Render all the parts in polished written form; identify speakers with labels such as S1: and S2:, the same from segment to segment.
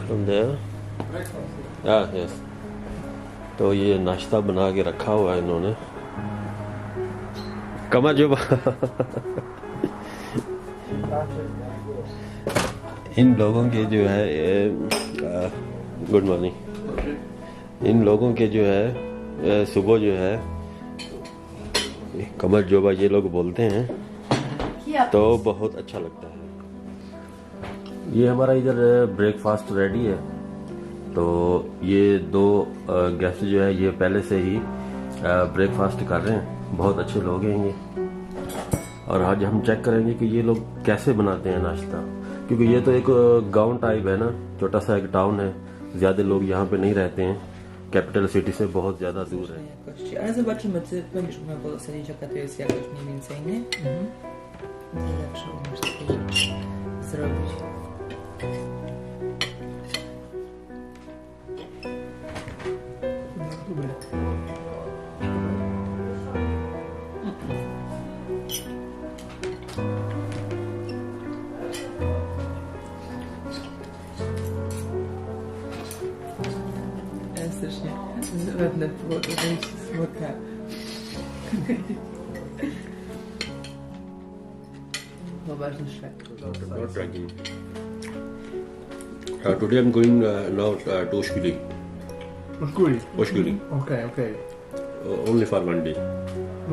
S1: from there. Yes. तो ये नाश्ता बना के रखा हुआ है इन्होंने. कमाजुबा. इन लोगों के जो है गुड मॉर्निंग. इन लोगों के जो है सुबह जो है कमर जोबा ये लोग बोलते हैं, तो बहुत अच्छा लगता है. ये हमारा इधर ब्रेकफास्ट रेडी है. तो ये दो गेस्ट जो है ये पहले से ही ब्रेकफास्ट कर रहे हैं. बहुत अच्छे लोग हैं ये. और आज हम चेक करेंगे कि ये लोग कैसे बनाते हैं नाश्ता, क्योंकि ये तो एक गांव टाइप है ना, छोटा सा एक टाउन है. ज़्यादा लोग यहाँ पे नहीं रहते हैं, कैपिटल सिटी से बहुत ज़्यादा दूर है.
S2: Ale zobaczymy, ty będziesz umiał posadzić, jaka to jest jakość mniej więcej, nie? Zawsze umiesz takie rzeczy zrobić.
S3: Dobre.
S2: Strasznie zabawne było to wejście smoka. Poważny szlak.
S1: Not tracking. Today I'm going now to Oshkili.
S3: Oshkuli?
S1: Oshkili.
S3: Okay.
S1: Only for one day.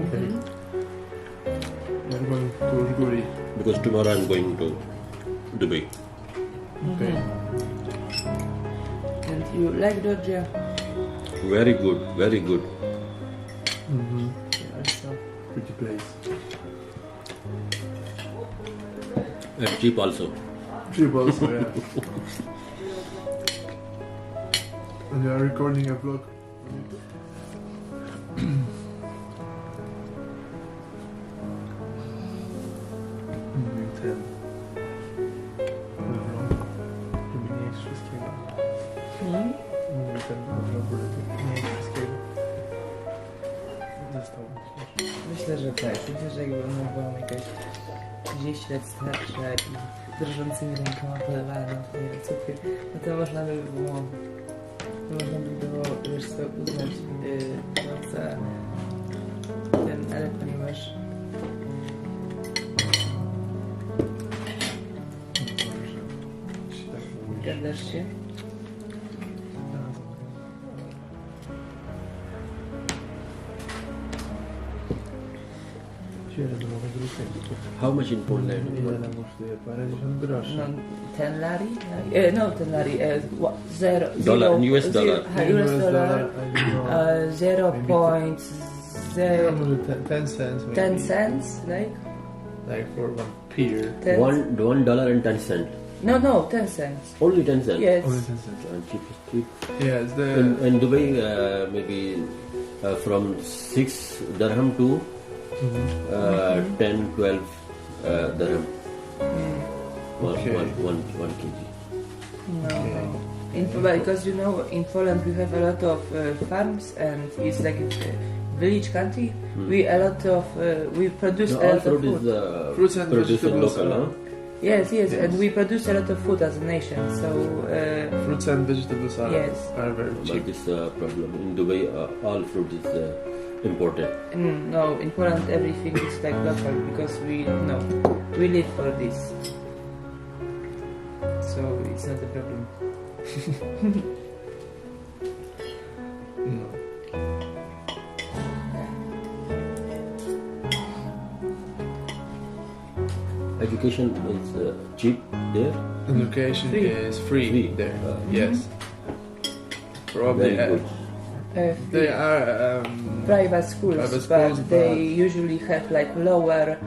S3: Okay. I'm going to Oshkuli.
S1: Because tomorrow I'm going to Dubai.
S3: Okay.
S2: And you like Georgia?
S1: Very good, very good.
S2: Also.
S3: Pretty place.
S1: And cheap also.
S3: Cheap also, yeah. And you are recording a vlog.
S2: Myślę, że tak. Myślę, że jakby ona była jakaś 30 lat starsza i drżącymi rękoma polewała na twoje cukier, no to można by było, wiesz co, uznać to za ten, ale ponieważ zgadzasz się?
S1: How much in Poland?
S2: No, 10 lari? No, 10 lari.
S1: Dollar, US dollar.
S2: US dollar. 0.0
S3: 10 cents. Maybe.
S2: 10 cents,
S3: like for one beer.
S1: $1.10.
S2: No, 10 cents.
S1: Only 10 cents.
S2: Yes.
S3: Only 10 cents.
S1: Cheap.
S3: Yeah, it's the.
S1: In Dubai, maybe from 6 dirham to 10, 12 dirham.
S3: Okay.
S1: One kg.
S2: No. Because you know, in Poland we have a lot of farms, and it's like a village country. We produce a lot of food.
S3: Fruits and vegetables.
S1: Local, huh?
S2: Yes, and we produce a lot of food as a nation. So
S3: fruits and vegetables are very cheap.
S1: But this problem in Dubai, all fruit is imported.
S2: No, in Poland everything is like local because we live for this. So it's not a problem.
S3: No.
S1: Education is cheap there.
S3: Education is free there. Yes. Probably.
S1: Very good.
S3: They are
S2: private schools, but they usually have like lower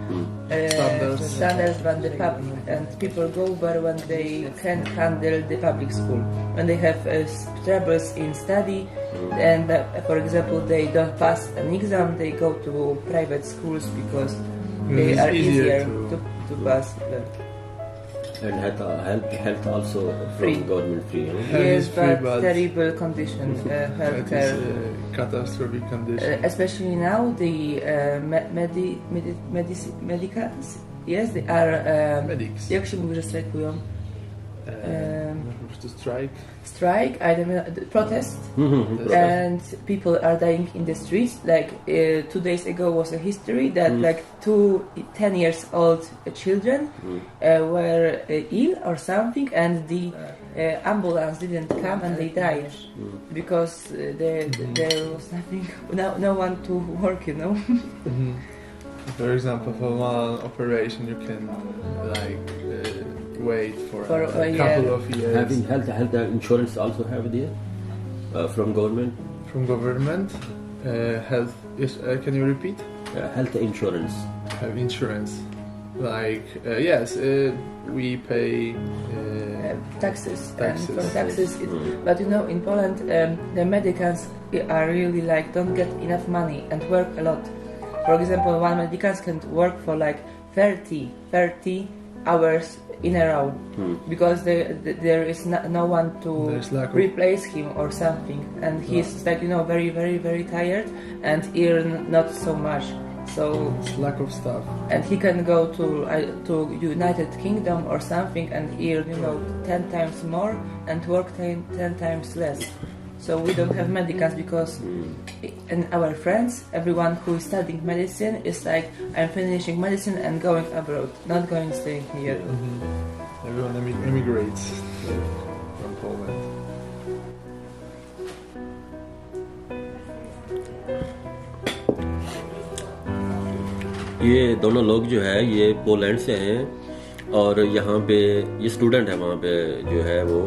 S2: standards than the public, and people go there when they can handle the public school. When they have troubles in study, and for example they don't pass an exam, they go to private schools because they are easier to pass them.
S1: And health also
S2: Free.
S1: from government free.
S2: Yes,
S3: free,
S2: but terrible condition, healthcare.
S3: Catastrophic condition.
S2: Especially now, the medicals, yes, they are.
S3: Medics.
S2: Jak się mówi, że strajkują?
S3: To strike.
S2: Strike, I don't know, protest, and people are dying in the streets. Like 2 days ago was a history that like 2 10 years old children were ill or something, and the ambulance didn't come and they died because there was nothing, no one to work, you know.
S3: For example, for one operation, you can wait for a couple of years.
S1: Having health insurance also have there from government.
S3: From government, health. Can you repeat?
S1: Health insurance.
S3: Have insurance. Yes, we pay
S2: taxes. And from taxes. But you know, in Poland, the medicals are really don't get enough money and work a lot. For example, one medicant can work for 30 hours in a row because there is no one to replace him or something, and he's very, very, very tired and earn not so much. So
S3: it's lack of staff. And
S2: he can go to United Kingdom or something and earn 10 times more and work 10 times less. So we don't have medicals because and our friends, everyone who is studying medicine is I'm finishing medicine and going abroad, not going staying here.
S3: Everyone emigrates from Poland.
S1: ये दोनों लोग जो है ये Poland से हैं और यहाँ पे ये स्टूडेंट है वहाँ पे जो है वो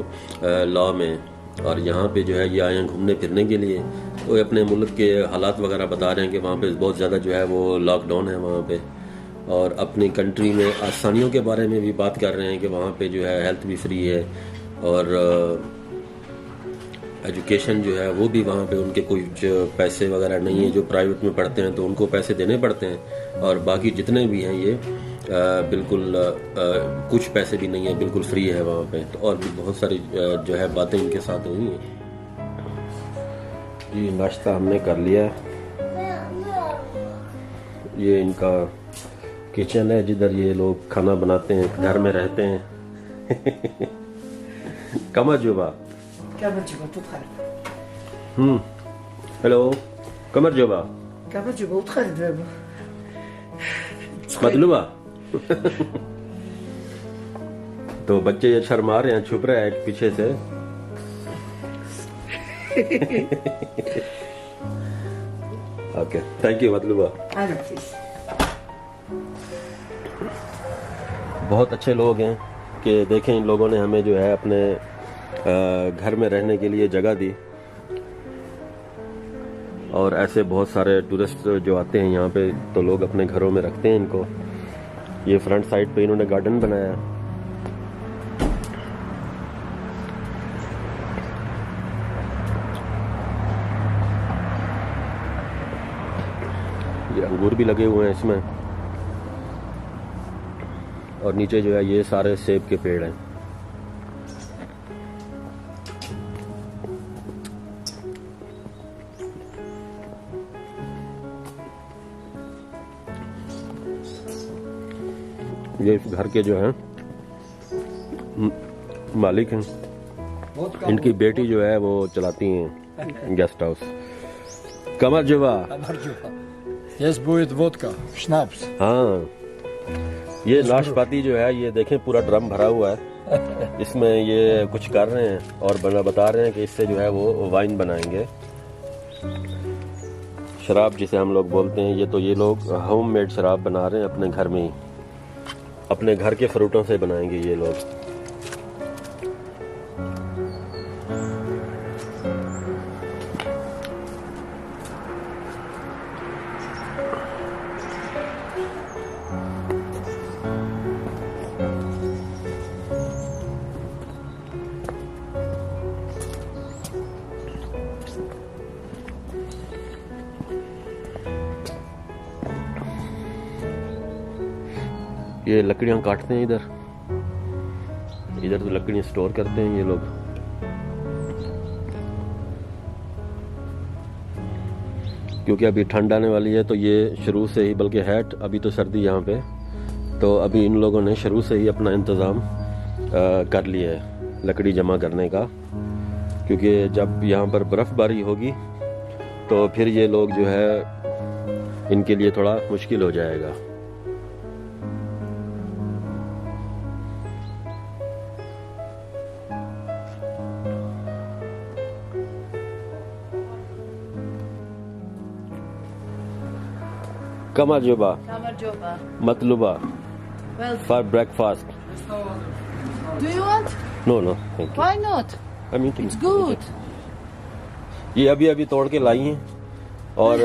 S1: लॉ में, और यहाँ पे जो है ये आए हैं घूमने फिरने के लिए। वो अपने मुल्क के हालात वगैरह बता रहे हैं कि वहाँ पे बहुत ज़्यादा जो है वो लॉकडाउन है वहाँ पे, और अपनी कंट्री में आसानियों के बारे में भी बात कर रहे हैं कि वहाँ पे जो है हेल्थ भी फ्री है और एजुकेशन जो है वो भी वहाँ पे उनके कुछ पैसे वगैरह नहीं है। जो प्राइवेट में पढ़ते हैं तो उनको पैसे देने पड़ते हैं, और बाकी जितने भी हैं ये बिल्कुल कुछ पैसे भी नहीं है, बिल्कुल फ्री है वहाँ पे। तो और भी बहुत सारी जो है बातें इनके साथ हुई हैं। ये नाश्ता हमने कर लिया। ये इनका किचन है जिधर ये लोग खाना बनाते हैं, घर में रहते हैं। कमरजुबा हेलो कमरजुबा मतलूबा। तो बच्चे ये शर्मा रहे हैं, छुप रहे हैं एक पीछे से। Okay thank you Matluba. बहुत अच्छे लोग हैं कि देखें इन लोगों ने हमें जो है अपने घर में रहने के लिए जगह दी, और ऐसे बहुत सारे टूरिस्ट जो आते हैं यहाँ पे तो लोग अपने घरों में रखते हैं इनको। ये फ्रंट साइड पे इन्होंने गार्डन बनाया। ये अंगूर भी लगे हुए हैं इसमें, और नीचे जो है ये सारे सेब के पेड़ हैं। ये इस घर के जो हैं मालिक हैं, इनकी बेटी जो है वो चलाती हैं गेस्ट हाउस। कमरजुबा
S4: Yes, будет водка, schnaps.
S1: हाँ, ये नाशपाती जो है ये देखें पूरा ड्रम भरा हुआ है, इसमें ये कुछ कर रहे हैं और बता रहे हैं कि इससे जो है वो वाइन बनाएंगे, शराब जिसे हम लोग बोलते हैं। ये लोग होम मेड शराब बना रहे हैं अपने घर में ही, अपने घर के फ्रूटों से बनाएंगे ये लोग। ये लकड़ियां काटते हैं इधर तो लकड़ियां स्टोर करते हैं ये लोग। क्योंकि अभी ठंड आने वाली है तो ये शुरू से ही, बल्कि है अभी तो सर्दी यहाँ पे, तो अभी इन लोगों ने शुरू से ही अपना इंतज़ाम कर लिया है लकड़ी जमा करने का, क्योंकि जब यहाँ पर बर्फबारी होगी तो फिर ये लोग जो है इनके लिए थोड़ा मुश्किल हो जाएगा। Kamarjoba, matluba,
S5: Well,
S1: for breakfast.
S5: do you want?
S1: No, no, thank you.
S5: Why not?
S1: I'm eating.
S5: It's good.
S1: ये अभी अभी तोड़ के लाई हैं और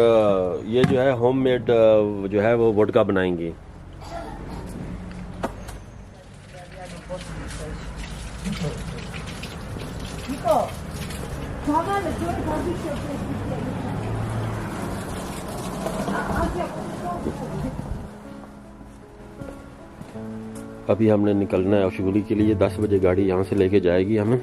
S1: ये जो है होममेड जो है वो वोडका बनाएंगी। अभी हमने निकलना है शिवली के लिए। 10 बजे गाड़ी यहाँ से लेके जाएगी हमें।